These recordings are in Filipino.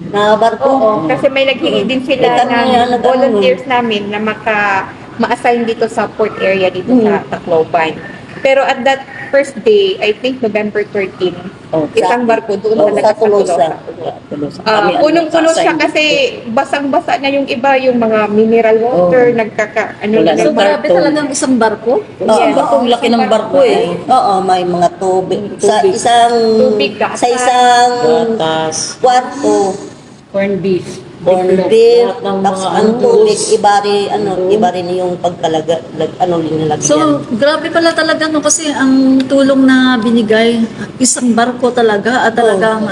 Na barko? Oo, kasi may naghingi din sila ng volunteers namin na ma-assign dito sa port area dito sa Tacloban. Pero at that first day, I think November 13, isang barko doon talaga sa Tolosa. Punong-puno siya kasi basang-basa na yung iba, yung mga mineral water, So grabe talagang isang barko? Isang barko, laki ng barko eh. Oo, may mga tubig. Sa Tubig, gatas. isang Gatas, kwarto, corn beef. corn beef, Lahat ng tapos mga ang tubig, noodles. iba rin yung nilagyan. So, grabe pala talaga no kasi ang tulong na binigay, isang barko talaga at talagang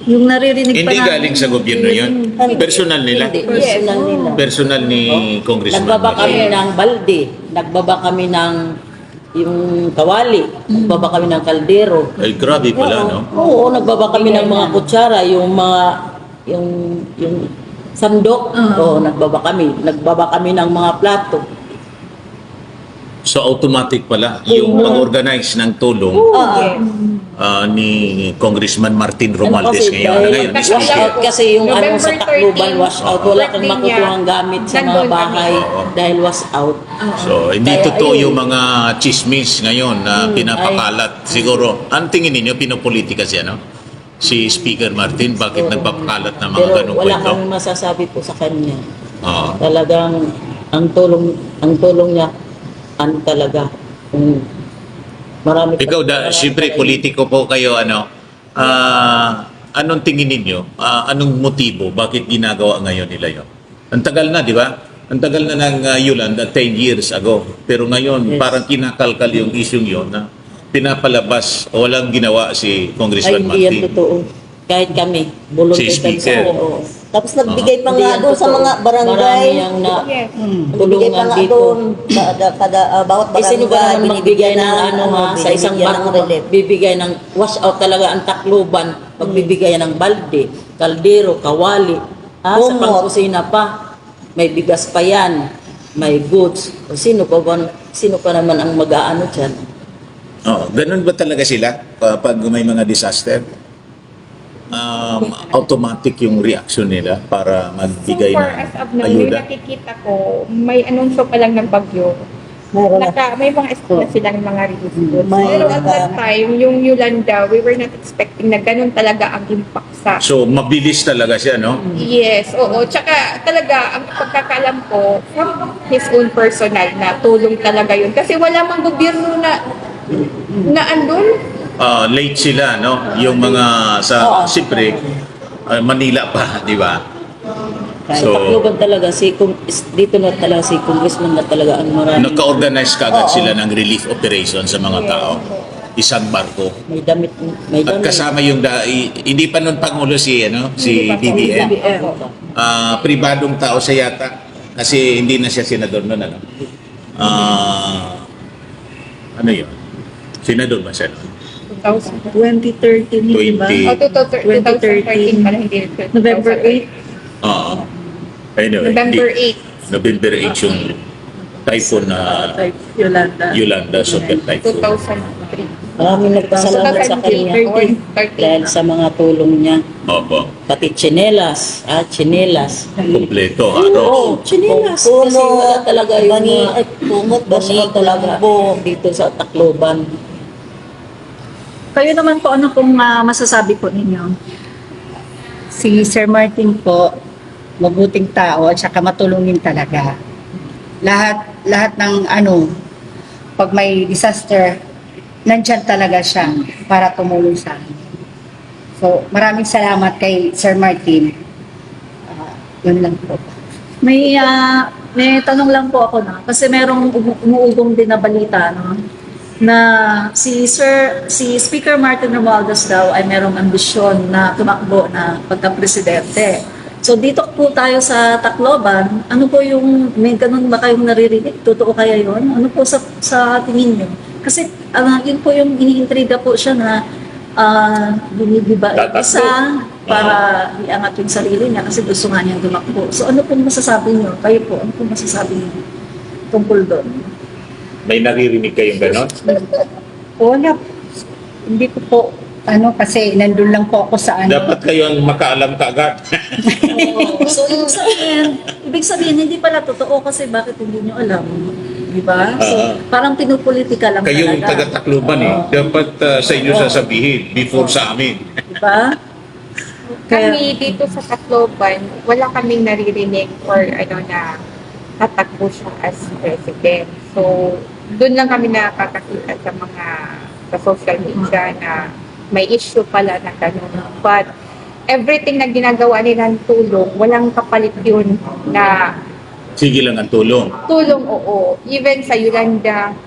yung naririnig pa Hindi galing sa gobyerno yun. Personal nila. Personal nila. Personal ni Congressman. Nagbaba kami Martin. ng balde, nagbaba kami ng yung kawali, nagbaba kami ng kaldero. Ay, grabe pala, no? Oo, nagbaba kami ng mga kutsara, yung mga yung sandok. Oo, nagbaba kami ng mga plato. So, automatic pala yung pag-organize ng tulong ni Congressman Martin Romualdez ngayon. Wash out kasi yung ano sa Tacloban, wash out. Wala kang birthday niya, makukuhang gamit sa mga nandun kami. bahay dahil wash out. So, hindi Kaya, totoo ayun. yung mga chismis ngayon na pinapakalat. Siguro, ang tingin ninyo, pinopolitika siya, no? Si Speaker Martin, bakit nagpapakalat ng mga Pero ganong wala kwento? kang masasabi po sa kanya. Oo. Talagang ang tulong niya talaga. Marami Ikaw, siyempre, politiko po kayo, ano, anong tingin ninyo? Anong motibo? Bakit ginagawa ngayon nila yun? Ang tagal na, di ba? Ang tagal na ng Yolanda, 10 years ago. Pero ngayon, parang kinakalkal yung isyong yun na pinapalabas o walang ginawa si Ay, Congressman hindi yan Martin. totoo. Kahit kami, volunteer Si kami Speaker. sa oo. Tapos nagbigay pa Hindi nga yan doon sa totoo. mga barangay. Marami yang na Yes. Nagbigay pa tulungan nga dito. doon. Bawat Eh, sino ba barangay, naman magbigay ng ano ha, sa isang binibigyan ng barko, relief. bibigay ng wash out talaga ang Tacloban, magbibigay ng balde, kaldero, kawali, sa Kumot. pangkusina pa, may bigas pa yan, may goods. O sino pa naman ang mag-aano dyan? Oh, ganun ba talaga sila pag may mga disaster? Automatic yung reaction nila para So magbigay far ng as of now, yung ayuda. nakikita ko, may anunsyo pa lang ng bagyo. Meron na. May mga estimate na silang mga relief goods. May Pero at that time, yung Yolanda, we were not expecting na ganun talaga ang impact sa... So, mabilis talaga siya, no? Yes, oo. Tsaka talaga, ang pagkakalam ko, from his own personal na tulong talaga yun. Kasi wala mang gobyerno na andun. Late sila, no? Yung mga sa siyempre, Manila pa, di ba? So, Tacloban talaga, dito na talaga si Congressman na talaga ang marami. nagka-organize kagad sila ng relief operation sa mga tao. Isang barko. May damit, At kasama yung hindi pa noon Pangulo si BBM. Pribadong tao siya yata kasi hindi na siya senador noon, ano. Ano yun? Senador ba siya? 2013, di ba? 2013 pala, hindi. November 8. Oo. Anyway, November 8, November 8 yung typhoon na Yolanda. Yolanda Super Typhoon. 2003. Maraming nagpasalamat sa kanya dahil sa mga tulong niya. Opo. Pati tsinelas, tsinelas. Kompleto. Oo, Ano? tsinelas. Puno, Kasi wala talaga yung bani, mga ay, kumot, bani basta talaga maglambo. dito sa Tacloban. Kayo naman po, ano pong masasabi po ninyo? Si Sir Martin po, mabuting tao at saka matulungin talaga. Lahat ng pag may disaster, nandyan talaga siya para tumulong sa amin. So, maraming salamat kay Sir Martin. Yun lang po. May tanong lang po ako na kasi merong umuugong din na balita no na si Speaker Martin Romualdez daw ay merong ambisyon na tumakbo na pagka-presidente. So dito po tayo sa Tacloban, ano po yung may ganun ba kayong naririnig? Totoo kaya yun? Ano po sa tingin niyo? Kasi yun po yung iniintriga po siya na binibiba Tatakbo. isa para iangat yung sarili niya kasi gusto nga niyang tumakbo. So ano pong masasabi niyo? Kayo po, ano pong masasabi niyo tungkol doon? May naririnig kayong gano'n? Wala, hindi ko po ano, kasi nandun lang po ako sa ano. Dapat kayo ang makaalam kaagad. So, ibig sabihin, hindi pala totoo kasi bakit hindi nyo alam? Di ba? So, parang pinupolitika lang Kayong talaga. taga-Tacloban Dapat sa inyo sasabihin before sa amin. Di ba? Kami dito sa Tacloban, wala kaming naririnig or ano na tatakbo siya as president. So, doon lang kami nakakakita sa mga sa social media na may issue pala na ganun. But everything na ginagawa nilang tulong, walang kapalit yun na Sige lang ang tulong. tulong, oo. Even sa Yolanda,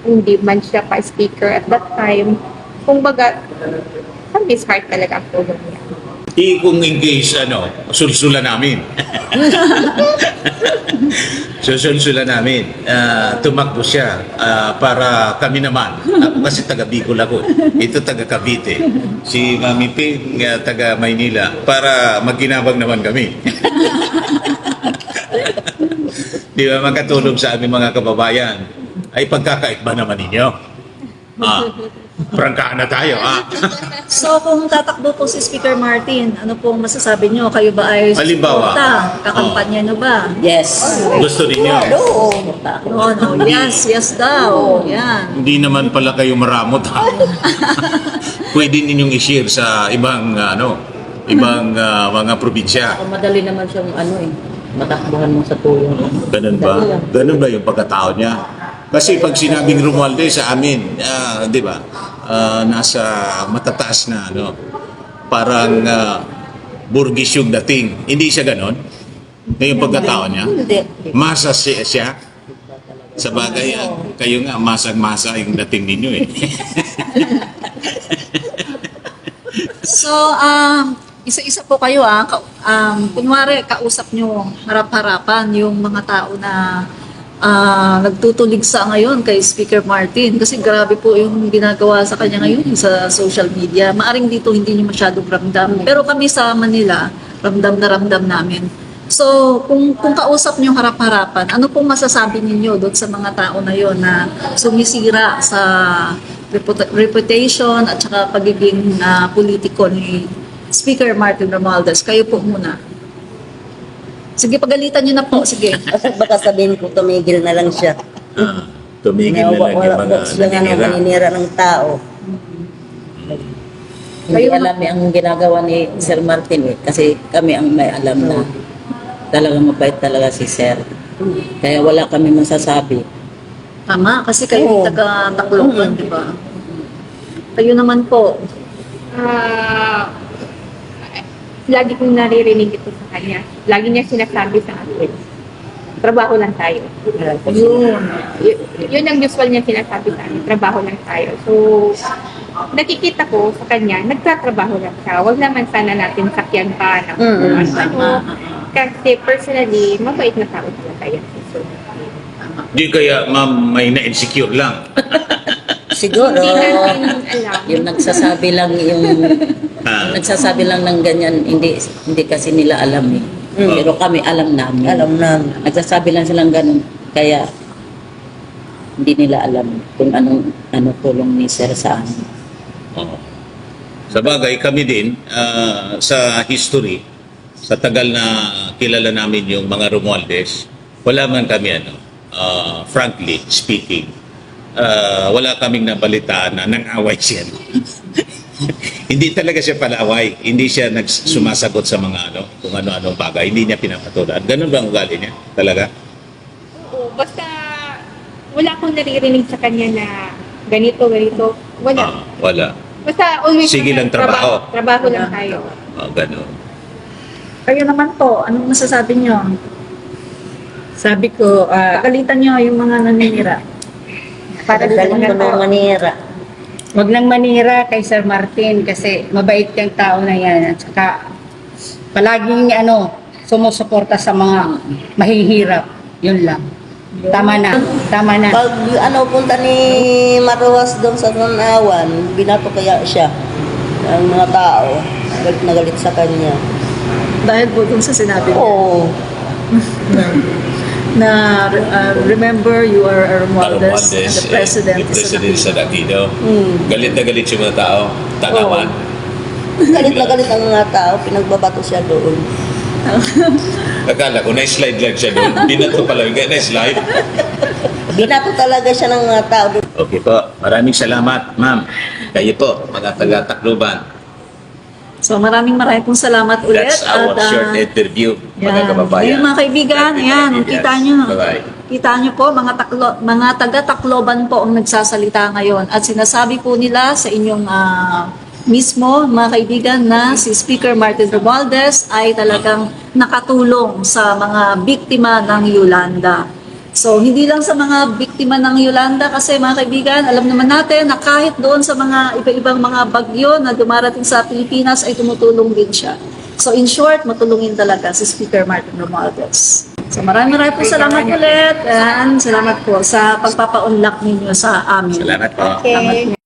hindi man siya pa speaker at that time. Kumbaga, from his heart talaga ang tulong niya. Kung in case, sulsula namin. Susulsula namin. Tumakbo siya para kami naman. Ako kasi taga Bicol ako. Ito taga Cavite. Si Mami Ping, taga Maynila. Para magkinabang naman kami. Di ba, makatulong sa aming mga kababayan. Ay pagkakait ba naman ninyo? Prangkaan na tayo, So, kung tatakbo po si Speaker Martin, ano pong masasabi nyo? Kayo ba ay Halimbawa, susuporta? Kakampanya nyo ba? Yes. Gusto ninyo? No, yes daw. Yan. Hindi naman pala kayo maramot, Pwede ninyong i-share sa ibang, ibang mga probinsya. Madali naman siyang matakbuhan mo sa tulong. Ganun ba? Ganun ba yung pagkatao niya? Kasi pag sinabing Romualdez sa amin, di ba, nasa matataas na, parang burgis yung dating. Hindi siya ganon? Yung pagkatao niya? Hindi. Masa siya? Sa bagay, kayo nga, masang-masa yung dating ninyo eh. So, isa-isa po kayo kunwari kausap nyo harap-harapan yung mga tao na nagtutuligsa ngayon kay Speaker Martin kasi grabe po yung ginagawa sa kanya ngayon sa social media. Maaring dito hindi nyo masyadong ramdam. Pero kami sa Manila, ramdam na ramdam namin. So, kung kausap nyo harap-harapan, ano pong masasabi ninyo doon sa mga tao na yon na sumisira sa reputation at saka pagiging politiko ni Speaker Martin Romualdez? Kayo po muna. Sige, pagalitan nyo na po. Sige. Baka sabihin ko, tumigil na lang siya. Tumigil na lang yung Wala mga po sila nga naninira. maninira ng tao. Hindi alam ang ginagawa ni Sir Martin kasi kami ang may alam na talagang mabait talaga si Sir. Kaya wala kami masasabi. Tama, kasi kayo Oo. taga-Tacloban, di ba? Kayo naman po. Lagi kong naririnig ito sa kanya. Lagi niya sinasabi sa akin, trabaho lang tayo. Yun ang usual niya sinasabi sa akin, trabaho lang tayo. So, nakikita ko sa kanya, nagtatrabaho lang siya. Huwag naman sana natin sakyan pa ng ano. Kasi personally, mabait na tao talaga yan. So, Di kaya, ma'am, may na-insecure lang. Siguro. hindi natin alam. Yung nagsasabi lang nagsasabi lang ng ganyan, hindi kasi nila alam eh. Pero kami alam namin. Alam namin. Nagsasabi lang silang ganun, kaya hindi nila alam kung ano tulong ni Sir sa amin. Oo. Sa bagay, kami din, sa history, sa tagal na kilala namin yung mga Romualdez, wala man kami, frankly speaking, wala kaming nabalitaan na nang-away siya. Hindi talaga siya palaaway. Hindi siya sumasagot sa mga kung ano-ano bagay. Hindi niya pinapatulan. Ganun ba ang ugali niya? Talaga? Oo, basta wala akong naririnig sa kanya na ganito. Wala. Wala. Basta always Sige lang, trabaho. Trabaho lang tayo. Ganun. Kayo naman po, anong masasabi nyo? Sabi ko, Pagalitan nyo yung mga naninira. Para sa Galing mga ko nung tao. manira. wag nang manira kay Sir Martin kasi mabait yung tao na yan. At saka, palaging sumusuporta sa mga mahihirap. Yun lang. Tama na. Tama na. Pag punta ni Maruwas doon sa Tanawan, binato kaya siya. Ang mga tao, galit na galit sa kanya. Dahil po dun sa sinabi niya. Oo. na remember you are Romualdez and the president the is president an sa Aquino. Galit na galit yung mga tao. Tanawan. Galit na galit ang mga tao, pinagbabato siya doon. Akala ko, na-slide lang siya doon. Binato pala yung na-slide. Binato talaga siya ng mga tao doon. Okay po. Maraming salamat, ma'am. Kayo po, mga taga-Tacloban. So maraming pong salamat ulit. That's our At, short interview, mga yan. kababayan. Ayun, mga kaibigan, ayan, kita nyo. Bye-bye. Kita nyo po, mga taga-Tacloban po ang nagsasalita ngayon. At sinasabi po nila sa inyong mismo, mga kaibigan, na si Speaker Martin Romualdez ay talagang nakatulong sa mga biktima ng Yolanda. So, hindi lang sa mga biktima ng Yolanda kasi mga kaibigan, alam naman natin na kahit doon sa mga iba-ibang mga bagyo na dumarating sa Pilipinas ay tumutulong din siya. So, in short, matulungin talaga si Speaker Martin Romualdez. So, maraming po salamat ulit and salamat po sa pagpapaunlak ninyo sa amin. Salamat po. Okay.